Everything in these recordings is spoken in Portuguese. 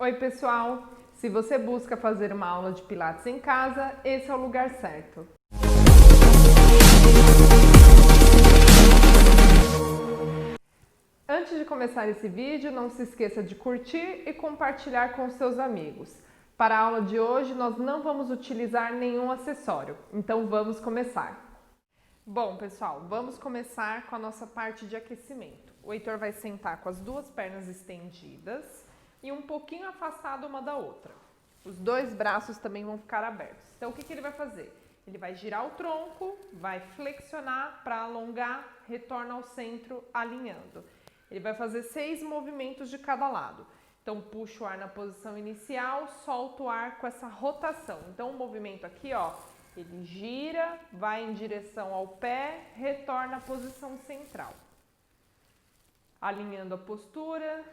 Oi pessoal, se você busca fazer uma aula de Pilates em casa, esse é o lugar certo. Antes de começar esse vídeo, não se esqueça de curtir e compartilhar com seus amigos. Para a aula de hoje, nós não vamos utilizar nenhum acessório, então vamos começar. Bom pessoal, vamos começar com a nossa parte de aquecimento. O Heitor vai sentar com as duas pernas estendidas e um pouquinho afastado uma da outra. Os dois braços também vão ficar abertos. Então o que ele vai fazer? Ele vai girar o tronco, vai flexionar para alongar, retorna ao centro alinhando. Ele vai fazer 6 movimentos de cada lado. Então puxa o ar na posição inicial, solta o ar com essa rotação. Então o movimento aqui, ó, ele gira, vai em direção ao pé, retorna à posição central. Alinhando a postura,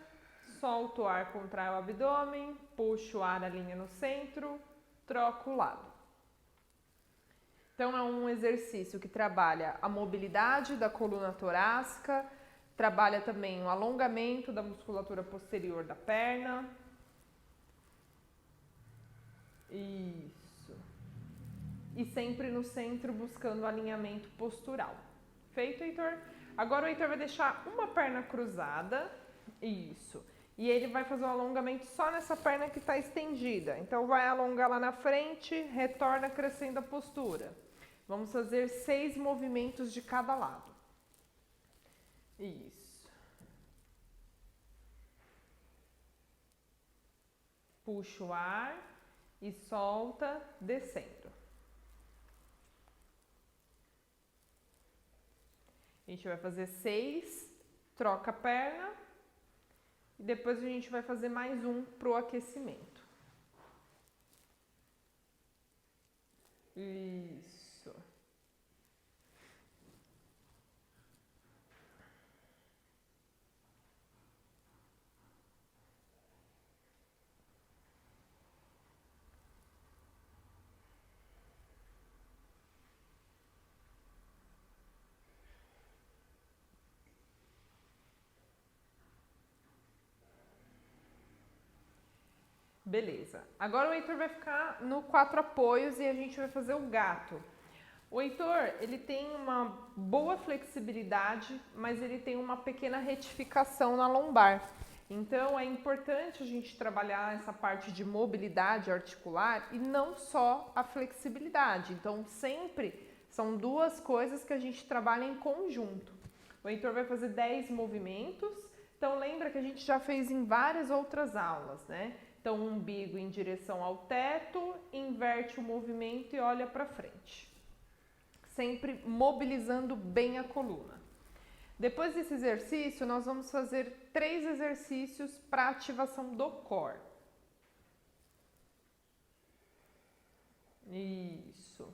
solta o ar, contrai o abdômen, puxa o ar, alinha no centro, troca o lado. Então é um exercício que trabalha a mobilidade da coluna torácica, trabalha também o alongamento da musculatura posterior da perna. Isso. E sempre no centro buscando o alinhamento postural. Feito, Heitor? Agora o Heitor vai deixar uma perna cruzada. Isso. E ele vai fazer um alongamento só nessa perna que está estendida. Então vai alongar lá na frente, retorna crescendo a postura. Vamos fazer 6 movimentos de cada lado. Isso. Puxa o ar e solta, descendo. A gente vai fazer 6, troca a perna e depois a gente vai fazer mais um para o aquecimento. Isso. Beleza. Agora o Heitor vai ficar no 4 apoios e a gente vai fazer o gato. O Heitor, ele tem uma boa flexibilidade, mas ele tem uma pequena retificação na lombar. Então é importante a gente trabalhar essa parte de mobilidade articular e não só a flexibilidade. Então sempre são duas coisas que a gente trabalha em conjunto. O Heitor vai fazer 10 movimentos. Então lembra que a gente já fez em várias outras aulas, né? Então, o umbigo em direção ao teto, inverte o movimento e olha para frente. Sempre mobilizando bem a coluna. Depois desse exercício, nós vamos fazer 3 exercícios para ativação do core. Isso.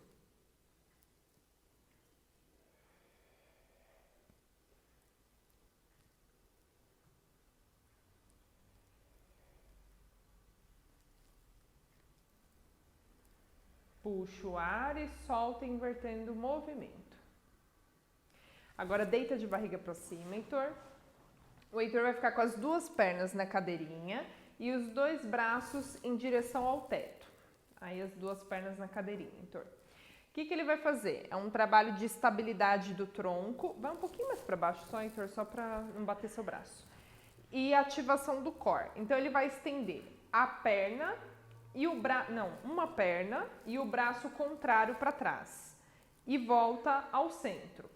Puxa o ar e solta invertendo o movimento. Agora deita de barriga para cima, Heitor. O Heitor vai ficar com as duas pernas na cadeirinha e os dois braços em direção ao teto. Aí as duas pernas na cadeirinha, Heitor. O que ele vai fazer? É um trabalho de estabilidade do tronco. Vai um pouquinho mais para baixo só, Heitor, só para não bater seu braço. E ativação do core. Então ele vai estender a perna e uma perna e o braço contrário para trás e volta ao centro.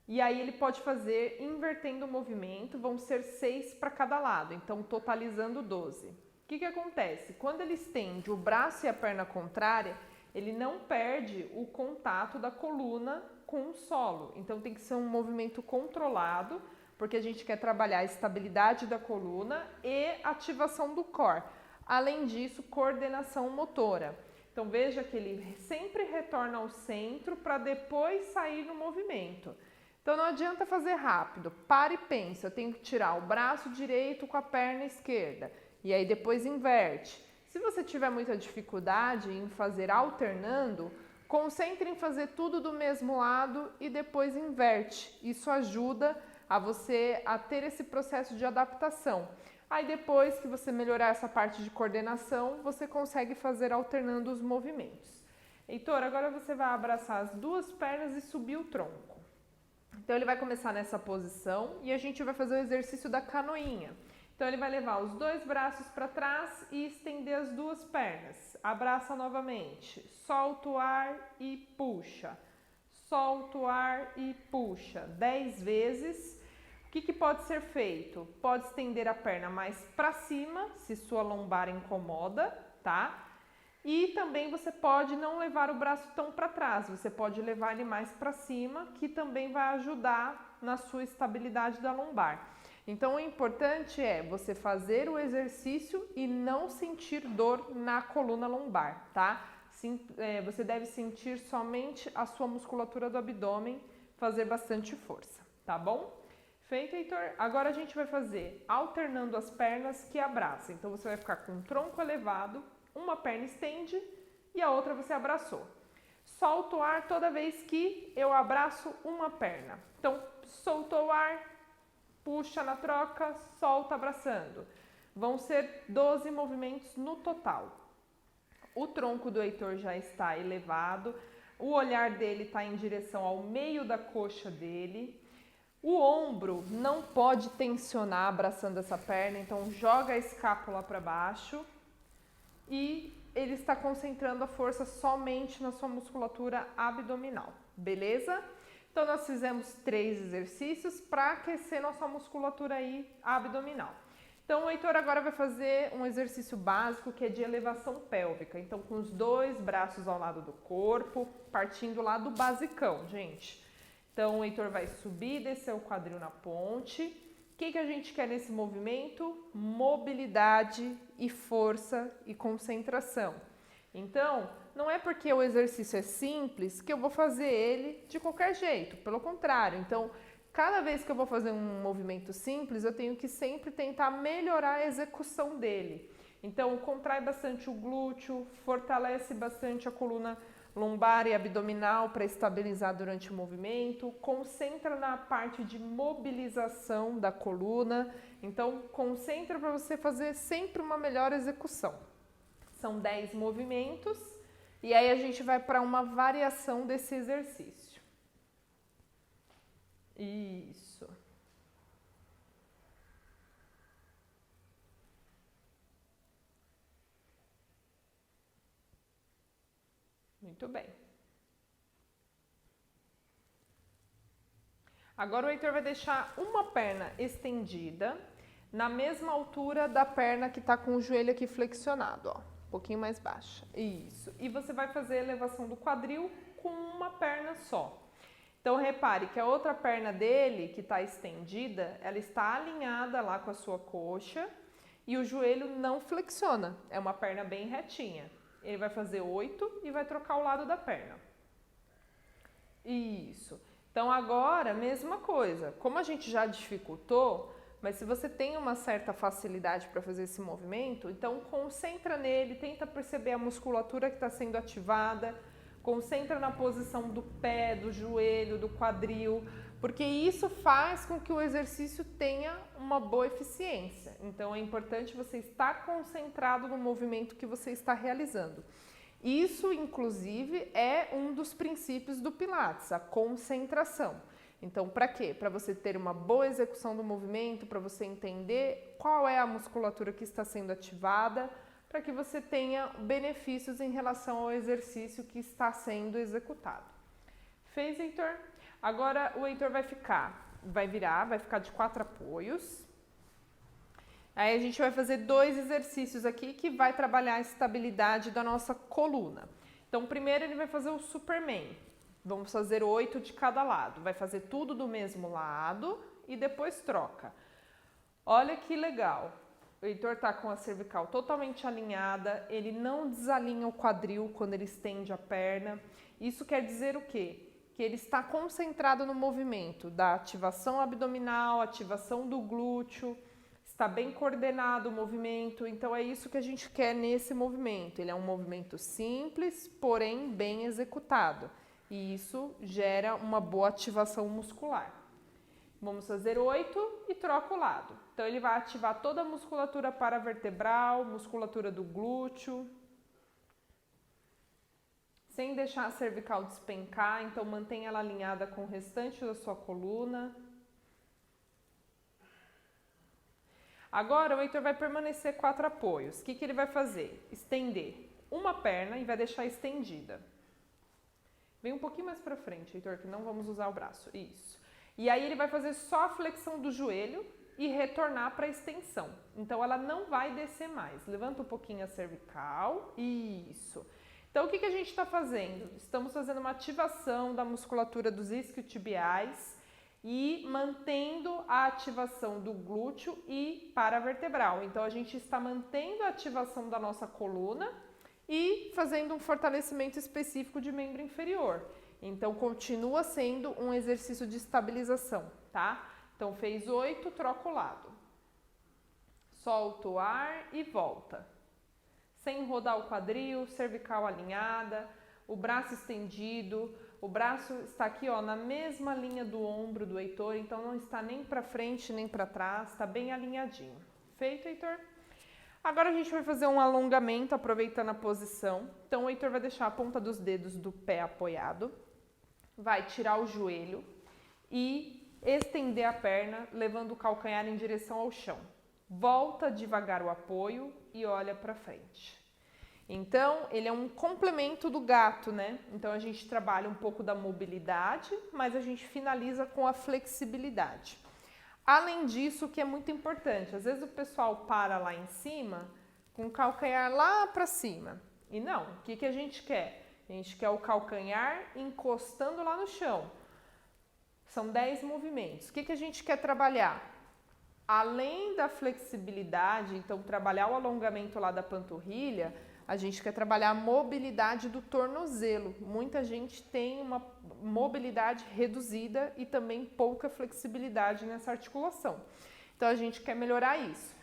E aí ele pode fazer invertendo o movimento, vão ser 6 para cada lado, então totalizando 12. O que acontece? Quando ele estende o braço e a perna contrária, ele não perde o contato da coluna com o solo. Então tem que ser um movimento controlado, porque a gente quer trabalhar a estabilidade da coluna e ativação do core. Além disso, coordenação motora. Então veja que ele sempre retorna ao centro para depois sair no movimento. Então não adianta fazer rápido, para e pensa, eu tenho que tirar o braço direito com a perna esquerda e aí depois inverte. Se você tiver muita dificuldade em fazer alternando, concentre em fazer tudo do mesmo lado e depois inverte. Isso ajuda a você a ter esse processo de adaptação. Aí depois que você melhorar essa parte de coordenação, você consegue fazer alternando os movimentos. Heitor, agora você vai abraçar as duas pernas e subir o tronco. Então ele vai começar nessa posição e a gente vai fazer o exercício da canoinha. Então ele vai levar os dois braços para trás e estender as duas pernas. Abraça novamente, solta o ar e puxa. Solta o ar e puxa 10 vezes. O que pode ser feito? Pode estender a perna mais para cima, se sua lombar incomoda, tá? E também você pode não levar o braço tão para trás, você pode levar ele mais para cima, que também vai ajudar na sua estabilidade da lombar. Então o importante é você fazer o exercício e não sentir dor na coluna lombar, tá? Você deve sentir somente a sua musculatura do abdômen, fazer bastante força, tá bom? Feito, Heitor? Agora a gente vai fazer alternando as pernas que abraçam. Então você vai ficar com o tronco elevado, uma perna estende e a outra você abraçou. Solta o ar toda vez que eu abraço uma perna. Então, soltou o ar, puxa na troca, solta abraçando. Vão ser 12 movimentos no total. O tronco do Heitor já está elevado, o olhar dele está em direção ao meio da coxa dele. O ombro não pode tensionar abraçando essa perna, então joga a escápula para baixo e ele está concentrando a força somente na sua musculatura abdominal, beleza? Então nós fizemos 3 exercícios para aquecer nossa musculatura aí abdominal. Então o Heitor agora vai fazer um exercício básico que é de elevação pélvica. Então com os 2 braços ao lado do corpo, partindo lá do basicão, gente. Então o Heitor vai subir e descer o quadril na ponte. O que a gente quer nesse movimento? Mobilidade e força e concentração. Então, não é porque o exercício é simples que eu vou fazer ele de qualquer jeito, pelo contrário. Então, cada vez que eu vou fazer um movimento simples, eu tenho que sempre tentar melhorar a execução dele. Então, contrai bastante o glúteo, fortalece bastante a coluna lombar e abdominal para estabilizar durante o movimento, concentra na parte de mobilização da coluna, então concentra para você fazer sempre uma melhor execução. São 10 movimentos e aí a gente vai para uma variação desse exercício. Isso. Muito bem. Agora o Heitor vai deixar uma perna estendida na mesma altura da perna que está com o joelho aqui flexionado, ó, um pouquinho mais baixa. Isso. E você vai fazer a elevação do quadril com uma perna só. Então repare que a outra perna dele, que está estendida, ela está alinhada lá com a sua coxa e o joelho não flexiona, é uma perna bem retinha. Ele vai fazer 8 e vai trocar o lado da perna. Isso. Então agora, mesma coisa. Como a gente já dificultou, mas se você tem uma certa facilidade para fazer esse movimento, então concentra nele, tenta perceber a musculatura que está sendo ativada, concentra na posição do pé, do joelho, do quadril, porque isso faz com que o exercício tenha uma boa eficiência. Então é importante você estar concentrado no movimento que você está realizando. Isso, inclusive, é um dos princípios do Pilates, a concentração. Então, para quê? Para você ter uma boa execução do movimento, para você entender qual é a musculatura que está sendo ativada, para que você tenha benefícios em relação ao exercício que está sendo executado. Fez, Heitor? Agora o Heitor vai ficar de 4 apoios. Aí a gente vai fazer 2 exercícios aqui que vai trabalhar a estabilidade da nossa coluna. Então, primeiro ele vai fazer o Superman. Vamos fazer 8 de cada lado. Vai fazer tudo do mesmo lado e depois troca. Olha que legal. O Heitor tá com a cervical totalmente alinhada, ele não desalinha o quadril quando ele estende a perna. Isso quer dizer o quê? Que ele está concentrado no movimento da ativação abdominal, ativação do glúteo, está bem coordenado o movimento, então é isso que a gente quer nesse movimento. Ele é um movimento simples, porém bem executado, e isso gera uma boa ativação muscular. Vamos fazer 8 e troca o lado. Então, ele vai ativar toda a musculatura paravertebral, musculatura do glúteo, sem deixar a cervical despencar, então mantenha ela alinhada com o restante da sua coluna. Agora, o Heitor vai permanecer 4 apoios. O que ele vai fazer? Estender uma perna e vai deixar estendida. Vem um pouquinho mais para frente, Heitor, que não vamos usar o braço. Isso. E aí ele vai fazer só a flexão do joelho e retornar para a extensão. Então, ela não vai descer mais. Levanta um pouquinho a cervical. Isso. Então, o que a gente está fazendo? Estamos fazendo uma ativação da musculatura dos isquiotibiais e mantendo a ativação do glúteo e paravertebral. Então, a gente está mantendo a ativação da nossa coluna e fazendo um fortalecimento específico de membro inferior. Então, continua sendo um exercício de estabilização, tá? Então, fez 8, troca o lado. Solta o ar e volta. Sem rodar o quadril, cervical alinhada, o braço estendido. O braço está aqui, ó, na mesma linha do ombro do Heitor, então não está nem para frente nem para trás, está bem alinhadinho. Feito, Heitor? Agora a gente vai fazer um alongamento aproveitando a posição. Então, o Heitor vai deixar a ponta dos dedos do pé apoiado, vai tirar o joelho e estender a perna, levando o calcanhar em direção ao chão. Volta devagar o apoio e olha para frente. Então, ele é um complemento do gato, né? Então, a gente trabalha um pouco da mobilidade, mas a gente finaliza com a flexibilidade. Além disso, o que é muito importante, às vezes o pessoal para lá em cima, com o calcanhar lá para cima. E não, o que a gente quer? A gente quer o calcanhar encostando lá no chão. São 10 movimentos. O que a gente quer trabalhar? Além da flexibilidade, então trabalhar o alongamento lá da panturrilha, a gente quer trabalhar a mobilidade do tornozelo. Muita gente tem uma mobilidade reduzida e também pouca flexibilidade nessa articulação. Então, a gente quer melhorar isso.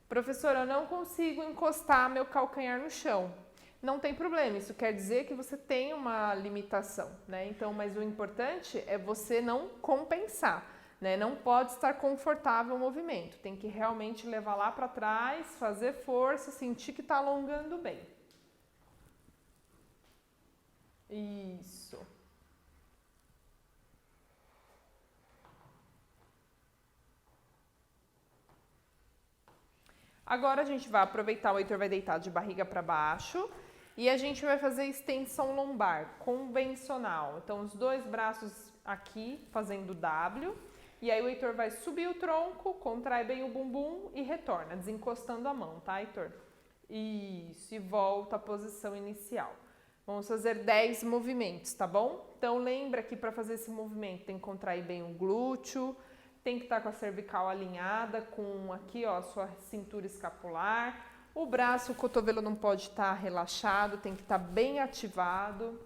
Professora, eu não consigo encostar meu calcanhar no chão. Não tem problema, isso quer dizer que você tem uma limitação, né? Então, mas o importante é você não compensar, né? Não pode estar confortável o movimento, tem que realmente levar lá para trás, fazer força, sentir que está alongando bem. Isso. Agora a gente vai aproveitar, o Heitor vai deitar de barriga para baixo e a gente vai fazer extensão lombar convencional. Então, os dois braços aqui fazendo W. E aí o Heitor vai subir o tronco, contrai bem o bumbum e retorna, desencostando a mão, tá, Heitor? Isso, e volta à posição inicial. Vamos fazer 10 movimentos, tá bom? Então lembra que para fazer esse movimento tem que contrair bem o glúteo, tem que estar com a cervical alinhada, com aqui, ó, a sua cintura escapular. O braço, o cotovelo não pode estar relaxado, tem que estar bem ativado.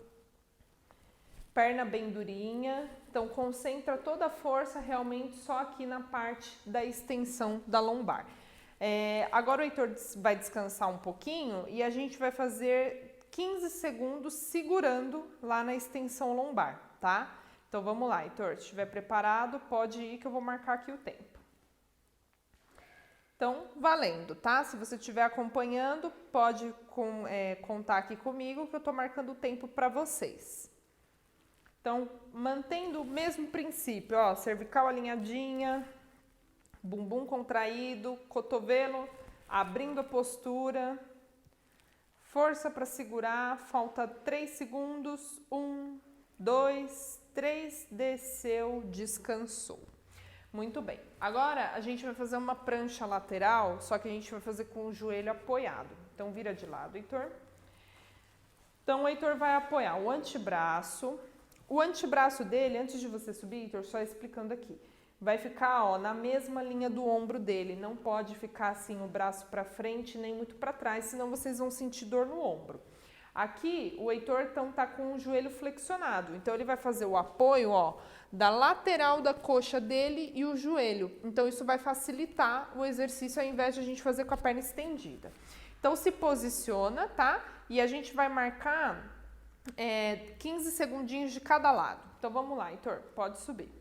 Perna bem durinha, então concentra toda a força realmente só aqui na parte da extensão da lombar. Agora o Heitor vai descansar um pouquinho e a gente vai fazer 15 segundos segurando lá na extensão lombar, tá? Então vamos lá, Heitor, se estiver preparado, pode ir que eu vou marcar aqui o tempo. Então, valendo, tá? Se você estiver acompanhando, pode contar aqui comigo que eu estou marcando o tempo para vocês. Então, mantendo o mesmo princípio, ó, cervical alinhadinha, bumbum contraído, cotovelo abrindo a postura, força para segurar, falta 3 segundos, 1, 2, 3, desceu, descansou. Muito bem, agora a gente vai fazer uma prancha lateral, só que a gente vai fazer com o joelho apoiado. Então, vira de lado, Heitor. Então, o Heitor vai apoiar o antebraço. O antebraço dele, antes de você subir, Heitor, só explicando aqui, vai ficar, ó, na mesma linha do ombro dele. Não pode ficar assim o braço para frente nem muito para trás, senão vocês vão sentir dor no ombro. Aqui, o Heitor então tá com o joelho flexionado. Então, ele vai fazer o apoio, ó, da lateral da coxa dele e o joelho. Então, isso vai facilitar o exercício ao invés de a gente fazer com a perna estendida. Então, se posiciona, tá? E a gente vai marcar 15 segundinhos de cada lado. Então, vamos lá, Heitor, pode subir.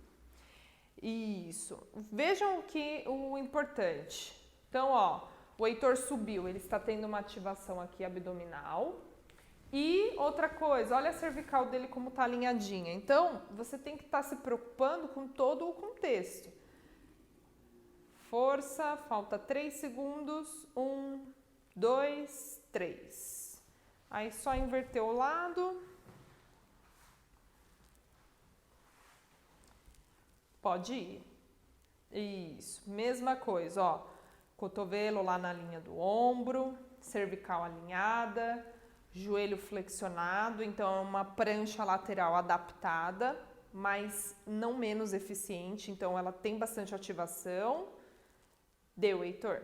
Isso. Vejam o importante. Então, ó, o Heitor subiu, ele está tendo uma ativação aqui abdominal. E outra coisa, olha a cervical dele como está alinhadinha. Então, você tem que estar se preocupando com todo o contexto. Força, falta 3 segundos. 1, 2, 3. Aí só inverter o lado. Pode ir. Isso, mesma coisa, ó. Cotovelo lá na linha do ombro, cervical alinhada, joelho flexionado, então é uma prancha lateral adaptada, mas não menos eficiente, então ela tem bastante ativação. Deu, Heitor?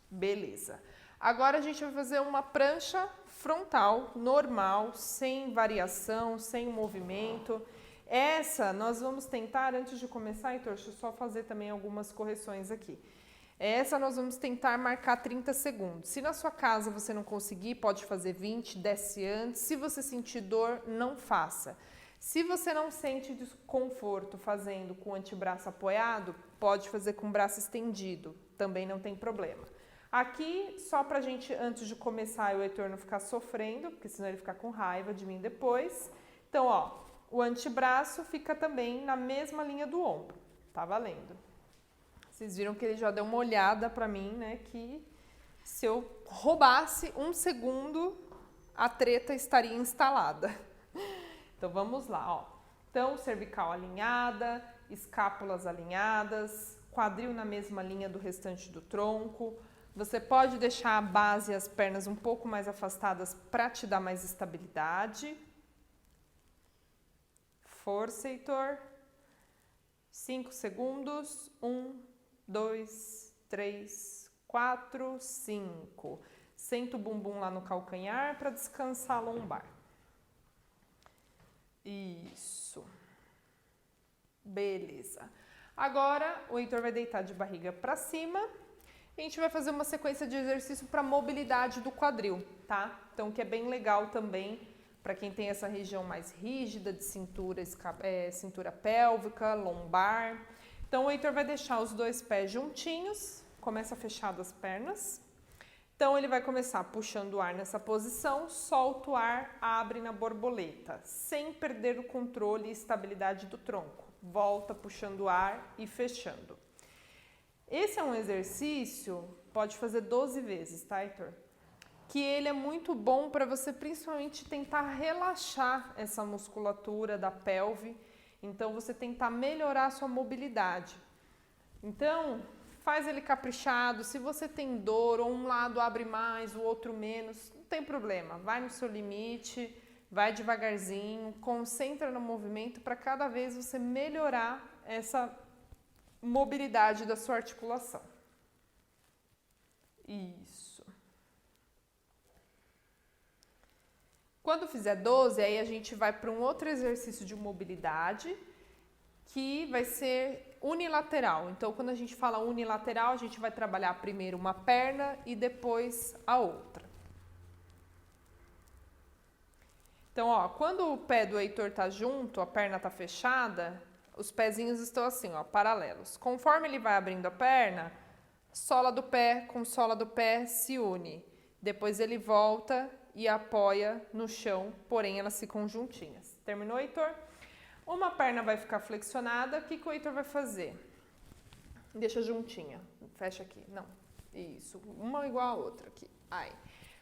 Beleza. Agora a gente vai fazer uma prancha frontal, normal, sem variação, sem movimento. Essa nós vamos tentar, antes de começar, Heitor, deixa eu só fazer também algumas correções aqui. Essa nós vamos tentar marcar 30 segundos. Se na sua casa você não conseguir, pode fazer 20, desce antes. Se você sentir dor, não faça. Se você não sente desconforto fazendo com o antebraço apoiado, pode fazer com o braço estendido, também não tem problema. Aqui, só pra gente, antes de começar, o Heitor não ficar sofrendo, porque senão ele fica com raiva de mim depois. Então, ó, o antebraço fica também na mesma linha do ombro, tá valendo? Vocês viram que ele já deu uma olhada pra mim, né, que se eu roubasse 1 segundo, a treta estaria instalada. Então, vamos lá, ó. Então, cervical alinhada, escápulas alinhadas, quadril na mesma linha do restante do tronco. Você pode deixar a base e as pernas um pouco mais afastadas para te dar mais estabilidade. Força, Heitor. 5 segundos. 1, 2, 3, 4, 5. Senta o bumbum lá no calcanhar para descansar a lombar. Isso. Beleza. Agora, o Heitor vai deitar de barriga para cima. E a gente vai fazer uma sequência de exercício para mobilidade do quadril, tá? Então, que é bem legal também para quem tem essa região mais rígida de cintura, cintura pélvica, lombar. Então, o Heitor vai deixar os 2 pés juntinhos, começa fechado as pernas. Então, ele vai começar puxando o ar nessa posição, solta o ar, abre na borboleta, sem perder o controle e estabilidade do tronco. Volta puxando o ar e fechando. Esse é um exercício, pode fazer 12 vezes, tá, Heitor? Que ele é muito bom para você principalmente tentar relaxar essa musculatura da pelve. Então, você tentar melhorar a sua mobilidade. Então, faz ele caprichado. Se você tem dor, ou um lado abre mais, o outro menos, não tem problema. Vai no seu limite, vai devagarzinho, concentra no movimento para cada vez você melhorar essa mobilidade da sua articulação. Isso. Quando fizer 12, aí a gente vai para um outro exercício de mobilidade, que vai ser unilateral. Então, quando a gente fala unilateral, a gente vai trabalhar primeiro uma perna e depois a outra. Então, ó, quando o pé do Heitor tá junto, a perna tá fechada, os pezinhos estão assim, ó, paralelos. Conforme ele vai abrindo a perna, sola do pé com sola do pé se une. Depois ele volta e apoia no chão, porém elas ficam juntinhas. Terminou, Heitor? Uma perna vai ficar flexionada, o que o Heitor vai fazer? Deixa juntinha, fecha aqui, não, isso, uma igual a outra aqui, aí.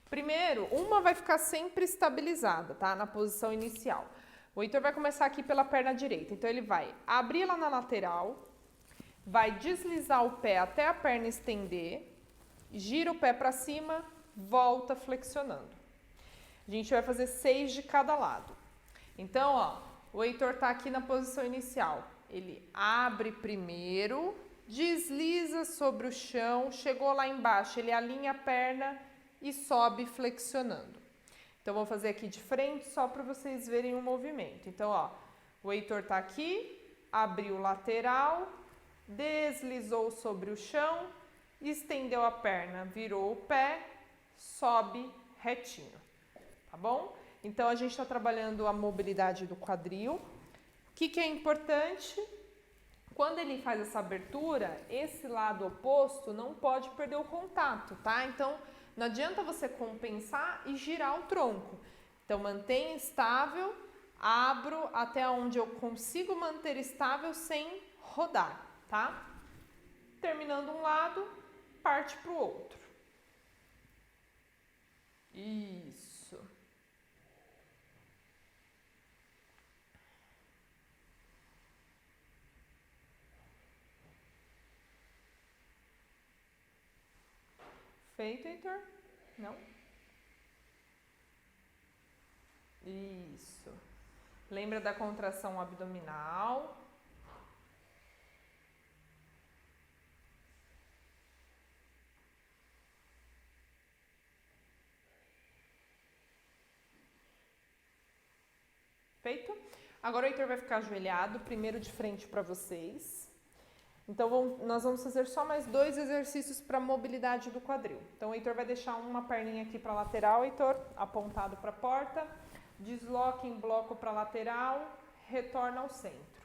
Primeiro, uma vai ficar sempre estabilizada, tá? Na posição inicial. O Heitor vai começar aqui pela perna direita. Então, ele vai abrir lá na lateral, vai deslizar o pé até a perna estender, gira o pé para cima, volta flexionando. A gente vai fazer 6 de cada lado. Então, ó, o Heitor tá aqui na posição inicial. Ele abre primeiro, desliza sobre o chão, chegou lá embaixo, ele alinha a perna e sobe flexionando. Então, vou fazer aqui de frente só para vocês verem o movimento. Então, ó, o Heitor tá aqui, abriu lateral, deslizou sobre o chão, estendeu a perna, virou o pé, sobe retinho, tá bom? Então, a gente está trabalhando a mobilidade do quadril. O que é importante? quando ele faz essa abertura, esse lado oposto não pode perder o contato, tá? Então, não adianta você compensar e girar o tronco. Então, mantenha estável, abro até onde eu consigo manter estável sem rodar, tá? Terminando um lado, parte para o outro. Isso. Feito, Heitor? Não? Isso. Lembra da contração abdominal? Feito? Agora o Heitor vai ficar ajoelhado, primeiro de frente para vocês. Então, nós vamos fazer só mais 2 exercícios para mobilidade do quadril. Então, o Heitor vai deixar uma perninha aqui para a lateral, Heitor, apontado para a porta. Desloca em bloco para a lateral, retorna ao centro.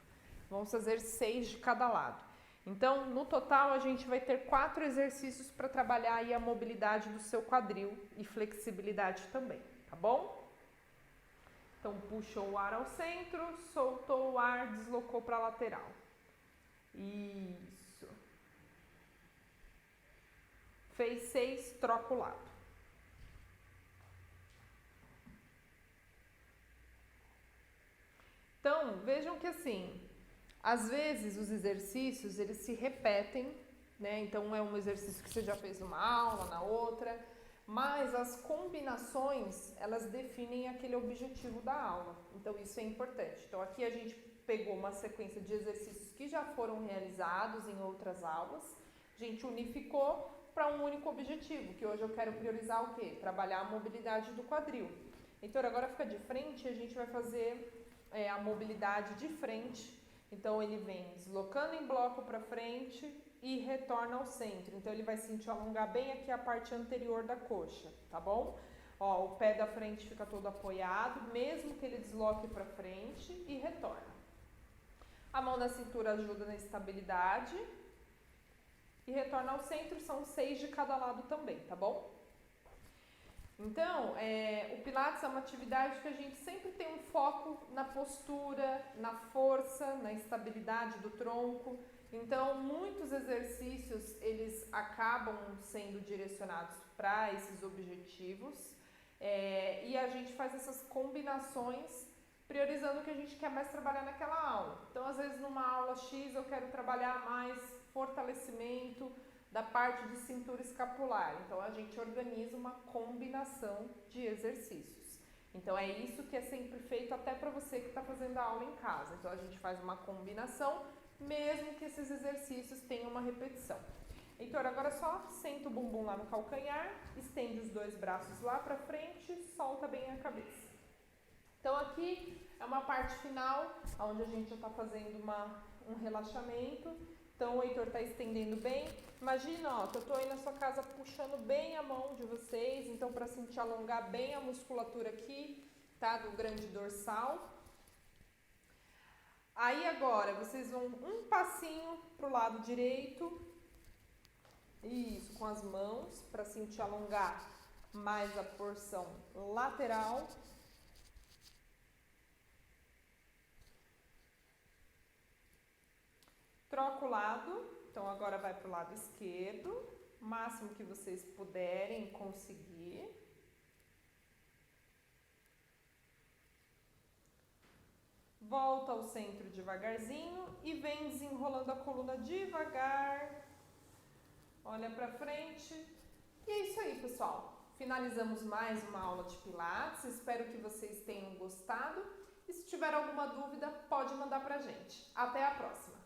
Vamos fazer 6 de cada lado. Então, no total, a gente vai ter 4 exercícios para trabalhar aí a mobilidade do seu quadril e flexibilidade também, tá bom? Então, puxou o ar ao centro, soltou o ar, deslocou para a lateral. Isso. Fez 6, troca o lado. Então, vejam que assim, às vezes os exercícios, eles se repetem, né? Então, é um exercício que você já fez numa aula, na outra, mas as combinações, elas definem aquele objetivo da aula. Então, isso é importante. Então, aqui a gente pegou uma sequência de exercícios que já foram realizados em outras aulas, a gente unificou para um único objetivo, que hoje eu quero priorizar o quê? Trabalhar a mobilidade do quadril. Então, agora fica de frente e a gente vai fazer a mobilidade de frente. Então, ele vem deslocando em bloco para frente e retorna ao centro. Então, ele vai sentir alongar bem aqui a parte anterior da coxa, tá bom? Ó, o pé da frente fica todo apoiado, mesmo que ele desloque para frente e retorna. A mão na cintura ajuda na estabilidade e retorna ao centro, são 6 de cada lado também, tá bom? Então, o Pilates é uma atividade que a gente sempre tem um foco na postura, na força, na estabilidade do tronco. Então, muitos exercícios, eles acabam sendo direcionados para esses objetivos e a gente faz essas combinações priorizando o que a gente quer mais trabalhar naquela aula. Então, às vezes, numa aula X, eu quero trabalhar mais fortalecimento da parte de cintura escapular. Então, a gente organiza uma combinação de exercícios. Então, é isso que é sempre feito até para você que está fazendo a aula em casa. Então, a gente faz uma combinação, mesmo que esses exercícios tenham uma repetição. Heitor, agora só senta o bumbum lá no calcanhar, estende os 2 braços lá para frente, solta bem a cabeça. Então, aqui é uma parte final, onde a gente já está fazendo um relaxamento. Então, o Heitor está estendendo bem. Imagina, ó, que eu estou aí na sua casa puxando bem a mão de vocês. Então, para sentir alongar bem a musculatura aqui, tá? Do grande dorsal. Aí, agora, vocês vão um passinho para o lado direito. Isso, com as mãos, para sentir alongar mais a porção lateral. Troca o lado, então agora vai para o lado esquerdo, o máximo que vocês puderem conseguir. Volta ao centro devagarzinho e vem desenrolando a coluna devagar. Olha para frente. E é isso aí, pessoal. Finalizamos mais uma aula de Pilates. Espero que vocês tenham gostado. E se tiver alguma dúvida, pode mandar pra gente. Até a próxima!